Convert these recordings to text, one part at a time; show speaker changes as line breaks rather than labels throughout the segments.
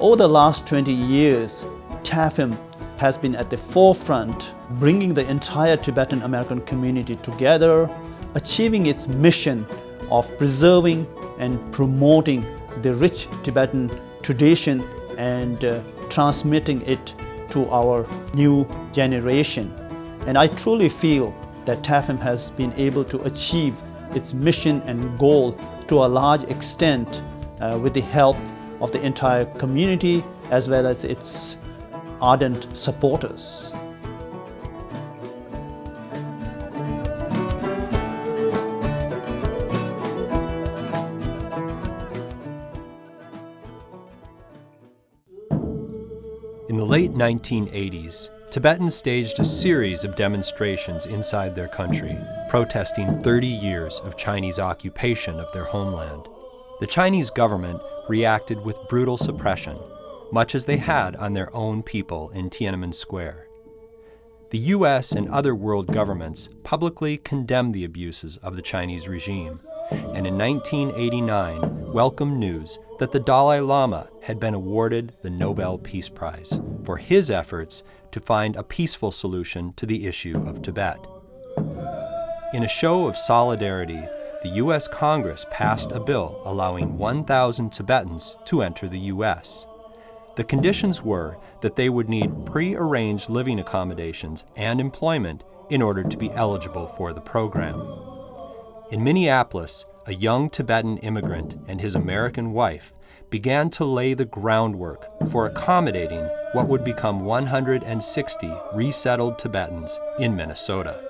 Over the last 20 years, TAFM has been at the forefront, bringing the entire Tibetan American community together, achieving its mission of preserving and promoting the rich Tibetan tradition and transmitting it to our new generation. And I truly feel that TAFM has been able to achieve its mission and goal to a large extent with the help of the entire community as well as its ardent supporters.
In the late 1980s, Tibetans staged a series of demonstrations inside their country, protesting 30 years of Chinese occupation of their homeland. The Chinese government reacted with brutal suppression, much as they had on their own people in Tiananmen Square. The US and other world governments publicly condemned the abuses of the Chinese regime, and in 1989 welcomed news that the Dalai Lama had been awarded the Nobel Peace Prize for his efforts to find a peaceful solution to the issue of Tibet. In a show of solidarity, the U.S. Congress passed a bill allowing 1,000 Tibetans to enter the U.S. The conditions were that they would need pre-arranged living accommodations and employment in order to be eligible for the program. In Minneapolis, a young Tibetan immigrant and his American wife began to lay the groundwork for accommodating what would become 160 resettled Tibetans in Minnesota.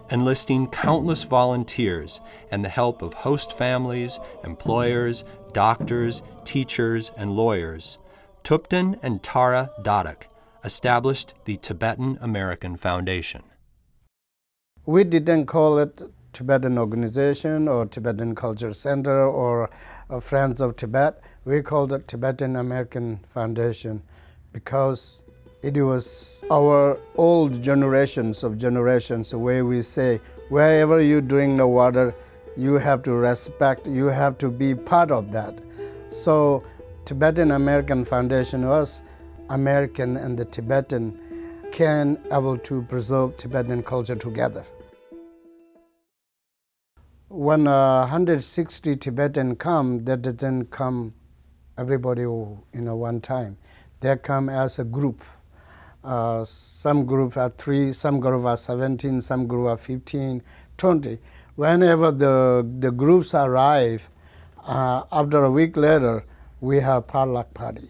Enlisting countless volunteers and the help of host families, employers, doctors, teachers, and lawyers, Thupten and Tara Dadak established the Tibetan American Foundation.
We didn't call it Tibetan Organization or Tibetan Culture Center or Friends of Tibet. We called it Tibetan American Foundation because it was our old generations where we say, wherever you drink the water, you have to respect, you have to be part of that. So Tibetan American Foundation was American and the Tibetan can able to preserve Tibetan culture together. When 160 Tibetan come, that doesn't come everybody one time. They come as a group. Some group are 3, some group are 17, some group are 15, 20. Whenever the groups arrive, after a week later, we have potluck party.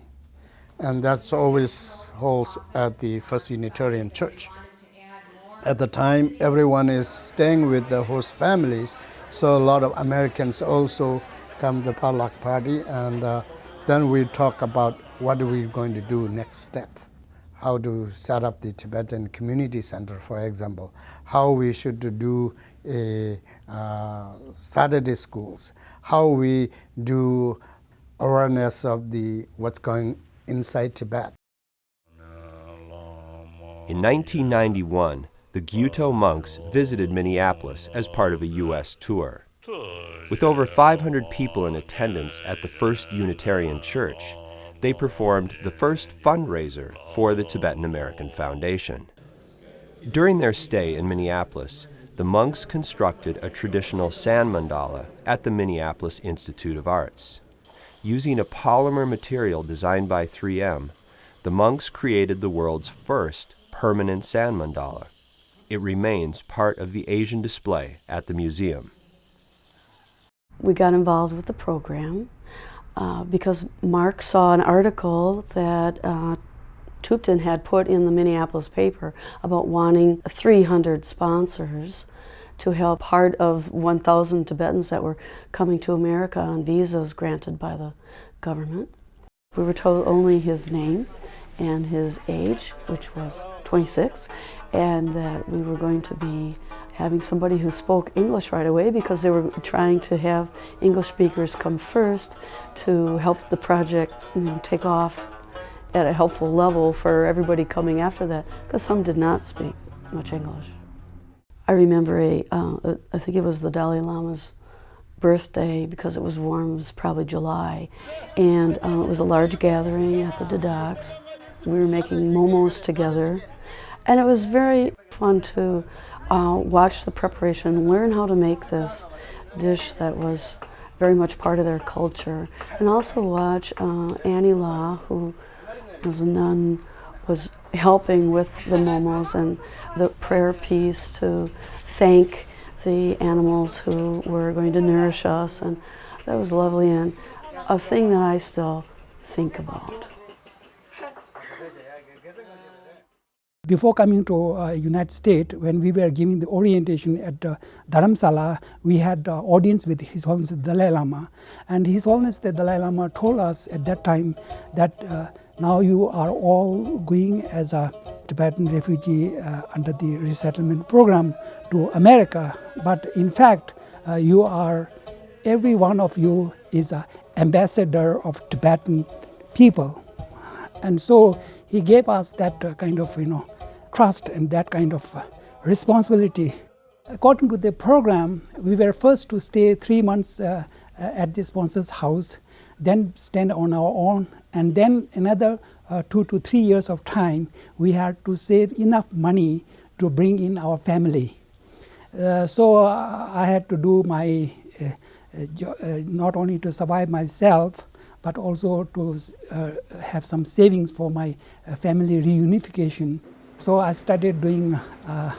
And that's always holds at the First Unitarian Church. At the time, everyone is staying with the host families, so a lot of Americans also come to the potluck party, and then we talk about what are we going to do next step. How to set up the Tibetan Community Center, for example, how we should do a Saturday schools, how we do awareness of what's going inside Tibet.
In 1991, the Gyuto monks visited Minneapolis as part of a U.S. tour. With over 500 people in attendance at the First Unitarian Church, they performed the first fundraiser for the Tibetan American Foundation. During their stay in Minneapolis, the monks constructed a traditional sand mandala at the Minneapolis Institute of Arts. Using a polymer material designed by 3M, the monks created the world's first permanent sand mandala. It remains part of the Asian display at the museum.
We got involved with the program because Mark saw an article that Thupten had put in the Minneapolis paper about wanting 300 sponsors to help part of 1,000 Tibetans that were coming to America on visas granted by the government. We were told only his name and his age, which was 26, and that we were going to be having somebody who spoke English right away because they were trying to have English speakers come first to help the project take off at a helpful level for everybody coming after that, because some did not speak much English. I remember I think it was the Dalai Lama's birthday, because it was warm, it was probably July, and it was a large gathering at the Dadaks. We were making momos together, and it was very fun to watch the preparation, learn how to make this dish that was very much part of their culture, and also watch Annie Law, who was a nun, was helping with the momos and the prayer piece to thank the animals who were going to nourish us, and that was lovely and a thing that I still think about.
Before coming to United States, when we were giving the orientation at Dharamsala, we had audience with His Holiness the Dalai Lama, and His Holiness the Dalai Lama told us at that time that now you are all going as a Tibetan refugee under the resettlement program to America, but in fact every one of you is an ambassador of Tibetan people. And so he gave us that kind of trust and that kind of responsibility. According to the program, we were first to stay 3 months at the sponsor's house, then stand on our own, and then another 2 to 3 years of time, we had to save enough money to bring in our family. So I had to do my, not only to survive myself, but also to have some savings for my family reunification. So I started doing a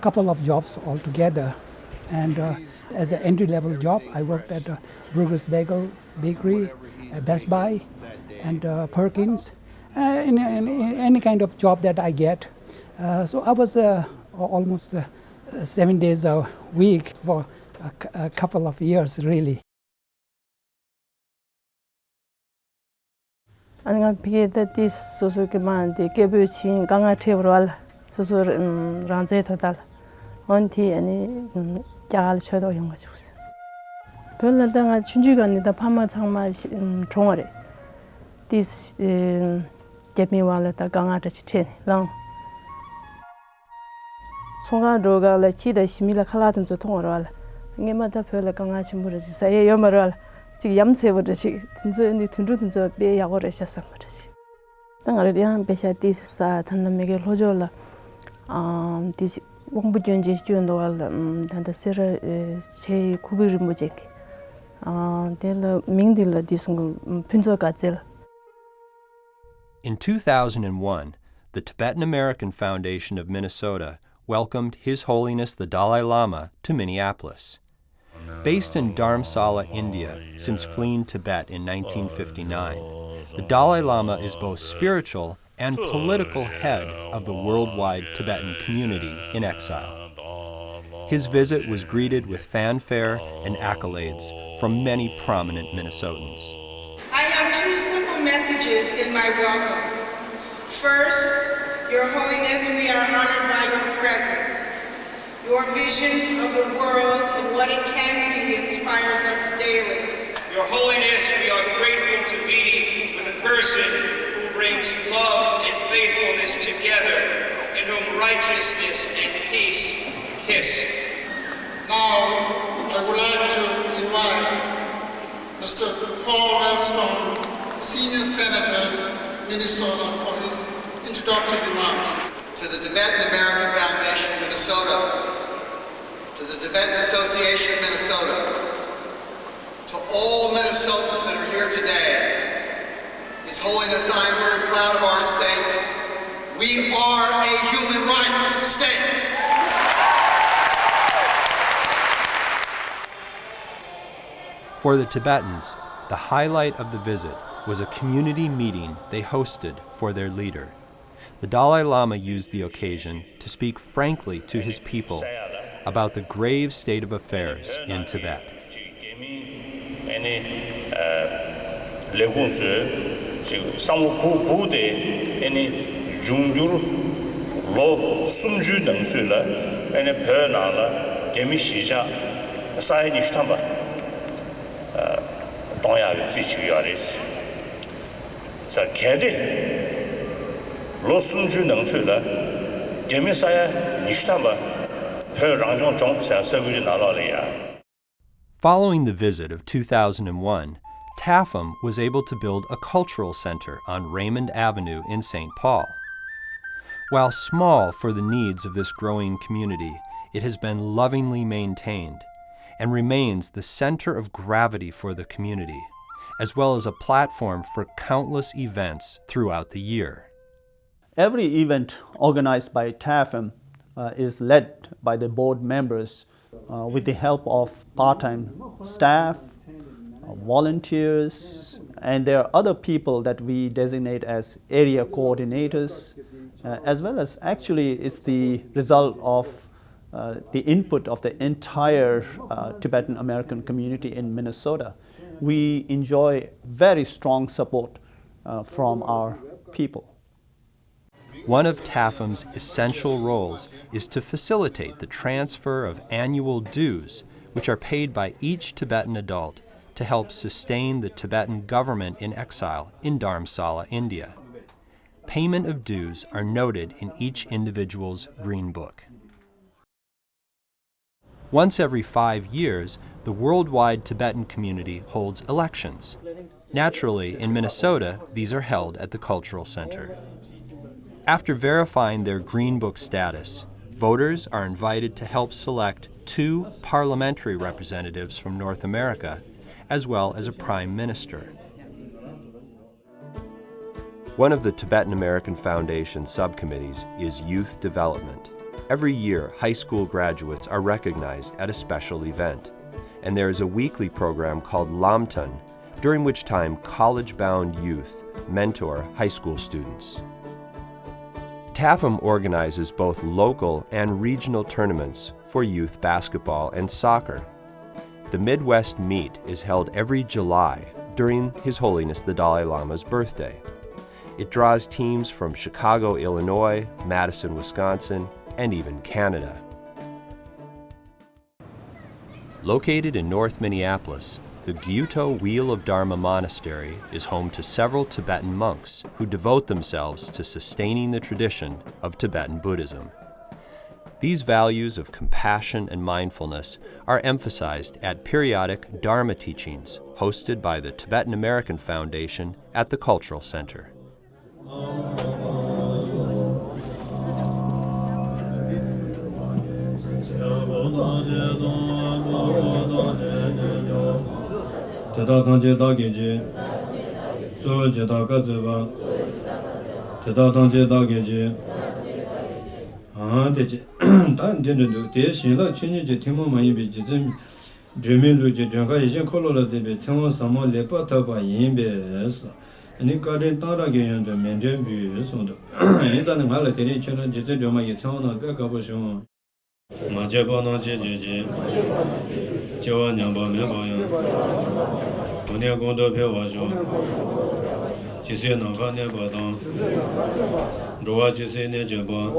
couple of jobs altogether. And as an entry-level job, I worked at Brugger's Bakery, Best Buy, and Perkins, in any kind of job that I get. So I was almost 7 days a week for a couple of years, really.
Anga pigeda dis susu ke mandi kebu chin ganga tebral susu ranze total onti ani jagal chodo yong gachus 별나 danga chunjigan da pama changma chongare dis gemi wala da ganga ta chiten lang songa roga la chi da simila khala tan zo thongora ngema da phela ganga chimbura ji sa ye yomaral 지금 염세버듯이 진짜 이 튼튼튼저 배 약을 셨어 버듯이 당아리야 배샤 디스사 단남에게 로절라 디시 공부전지 주연도 알 단다스르 제 구비르 무직 델 민딜라 디승 핀저가젤.
In 2001, the Tibetan American Foundation of Minnesota welcomed His Holiness the Dalai Lama to Minneapolis. Based in Dharamsala, India, since fleeing Tibet in 1959, the Dalai Lama is both spiritual and political head of the worldwide Tibetan community in exile. His visit was greeted with fanfare and accolades from many prominent Minnesotans.
I have two simple messages in my welcome. First, Your Holiness, we are honored by your presence. Your vision of the world and what it can be inspires us daily.
Your Holiness, we are grateful to be with a person who brings love and faithfulness together, in whom righteousness and peace kiss.
Now, I would like to invite Mr. Paul Wellstone, Senior Senator, Minnesota, for his introductory remarks.
To the Tibetan American Foundation of Minnesota, to the Tibetan Association of Minnesota, to all Minnesotans that are here today, His Holiness, I am very proud of our state. We are a human rights state.
For the Tibetans, the highlight of the visit was a community meeting they hosted for their leader. The Dalai Lama used the occasion to speak frankly to his people about the grave state of affairs in Tibet. Following the visit of 2001, TAFM was able to build a cultural center on Raymond Avenue in St. Paul. While small for the needs of this growing community, it has been lovingly maintained and remains the center of gravity for the community, as well as a platform for countless events throughout the year.
Every event organized by TAFM is led by the board members with the help of part-time staff, volunteers, and there are other people that we designate as area coordinators, as well as actually it's the result of the input of the entire Tibetan American community in Minnesota. We enjoy very strong support from our people.
One of TAFM's essential roles is to facilitate the transfer of annual dues, which are paid by each Tibetan adult to help sustain the Tibetan government in exile in Dharamsala, India. Payment of dues are noted in each individual's Green Book. Once every 5 years, the worldwide Tibetan community holds elections. Naturally, in Minnesota, these are held at the Cultural Center. After verifying their Green Book status, voters are invited to help select 2 parliamentary representatives from North America, as well as a prime minister. One of the Tibetan American Foundation subcommittees is youth development. Every year, high school graduates are recognized at a special event, and there is a weekly program called Lamtan, during which time college-bound youth mentor high school students. TAFM organizes both local and regional tournaments for youth basketball and soccer. The Midwest Meet is held every July during His Holiness the Dalai Lama's birthday. It draws teams from Chicago, Illinois, Madison, Wisconsin, and even Canada. Located in North Minneapolis, the Gyuto Wheel of Dharma Monastery is home to several Tibetan monks who devote themselves to sustaining the tradition of Tibetan Buddhism. These values of compassion and mindfulness are emphasized at periodic Dharma teachings hosted by the Tibetan American Foundation at the Cultural Center.
Teta tangje da genje, so je da ga zeba. Teta tangje da genje. De je, dan de de xin la chen je timo ma yi bi je zhen zhen lu je zhen ga yi zhen ko lo la de bi chen sa mo le pa ta ba yin be sa. Ni ka de ta ra ge yan de men zhen bi so de. Yin zan ma la de ni chen je zhen zhen ma yi chen na be ga bo shong. Ma je ba na je je. Jiwa nyang ba me ba yang. Wo nian gong de pe wa shu. Ji sui na ga ne ba dang. Ru wa ji sui ne je ba.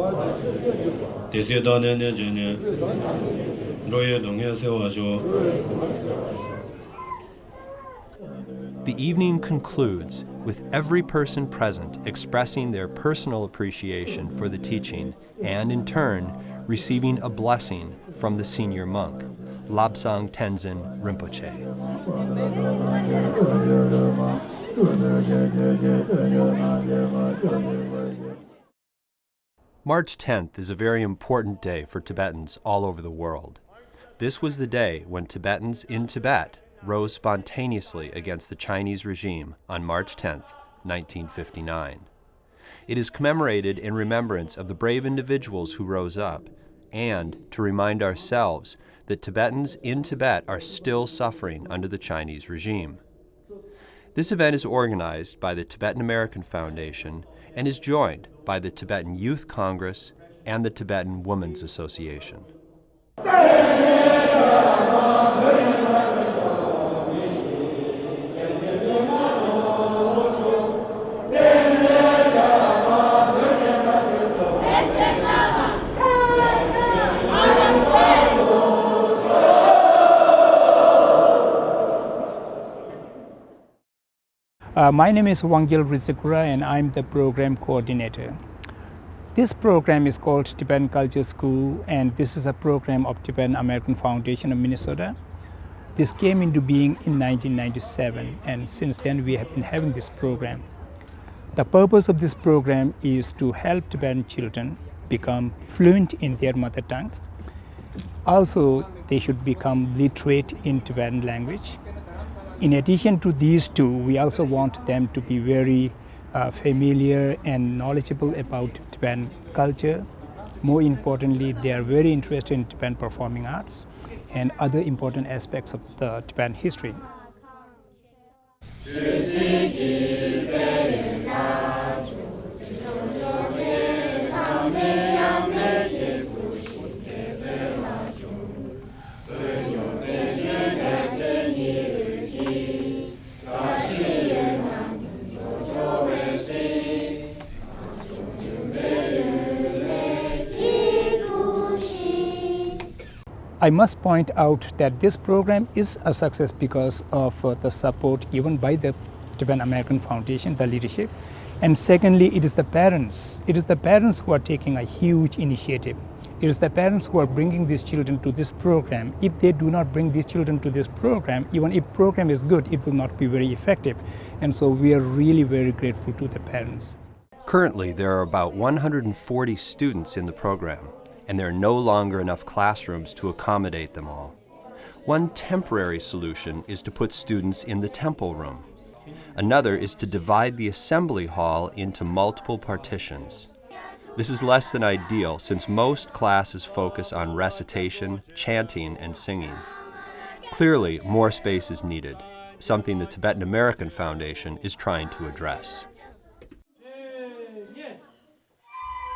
De sui da ne ne je ne. Ru ye dong ye se wa shu.
The evening concludes with every person present expressing their personal appreciation for the teaching and, in turn, receiving a blessing from the senior monk, Labsang Tenzin Rinpoche. March 10th is a very important day for Tibetans all over the world. This was the day when Tibetans in Tibet rose spontaneously against the Chinese regime on March 10th, 1959. It is commemorated in remembrance of the brave individuals who rose up, and to remind ourselves that Tibetans in Tibet are still suffering under the Chinese regime. This event is organized by the Tibetan American Foundation and is joined by the Tibetan Youth Congress and the Tibetan Women's Association.
My name is Wangil Rizikura and I'm the program coordinator. This program is called Tibetan Culture School, and this is a program of Tibetan American Foundation of Minnesota. This came into being in 1997, and since then we have been having this program. The purpose of this program is to help Tibetan children become fluent in their mother tongue. Also, they should become literate in Tibetan language. In addition to these two, we also want them to be very familiar and knowledgeable about Tibetan culture. More importantly, they are very interested in Tibetan performing arts and other important aspects of the Tibetan history. I must point out that this program is a success because of the support given by the Tibetan American Foundation, the leadership. And secondly, it is the parents. It is the parents who are taking a huge initiative. It is the parents who are bringing these children to this program. If they do not bring these children to this program, even if program is good, it will not be very effective. And so we are really very grateful to the parents.
Currently, there are about 140 students in the program, and there are no longer enough classrooms to accommodate them all. One temporary solution is to put students in the temple room. Another is to divide the assembly hall into multiple partitions. This is less than ideal since most classes focus on recitation, chanting, and singing. Clearly, more space is needed, something the Tibetan American Foundation is trying to address.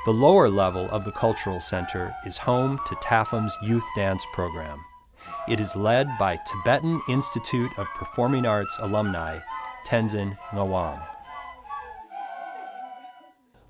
The lower level of the Cultural Center is home to TAFM's youth dance program. It is led by Tibetan Institute of Performing Arts alumni, Tenzin Ngawang.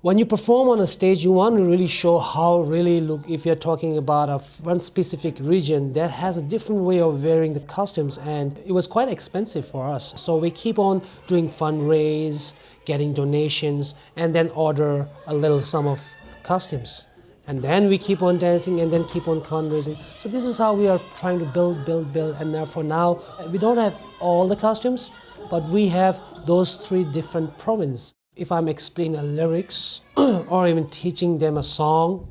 When you perform on a stage, you want to really show how really look, if you're talking about one specific region that has a different way of wearing the costumes, and it was quite expensive for us. So we keep on doing fundraise, getting donations, and then order a little sum of costumes. And then we keep on dancing and then keep on fundraising. So this is how we are trying to build, and therefore now we don't have all the costumes, but we have those 3 different provinces. If I'm explaining the lyrics or even teaching them a song,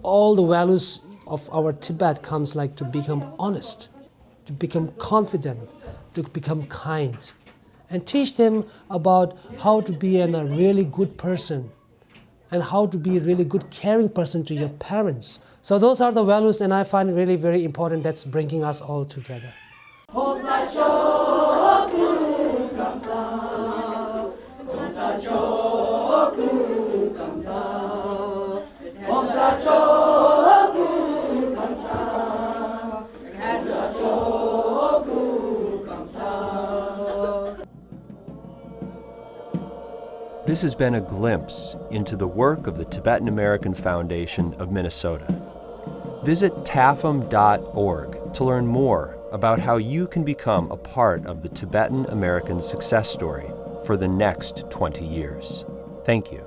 all the values of our Tibet comes like to become honest, to become confident, to become kind, and teach them about how to be a really good person and how to be a really good caring person to your parents. So those are the values, and I find it really very important. That's bringing us all together.
This has been a glimpse into the work of the Tibetan American Foundation of Minnesota. Visit TAFM.org to learn more about how you can become a part of the Tibetan American success story for the next 20 years. Thank you.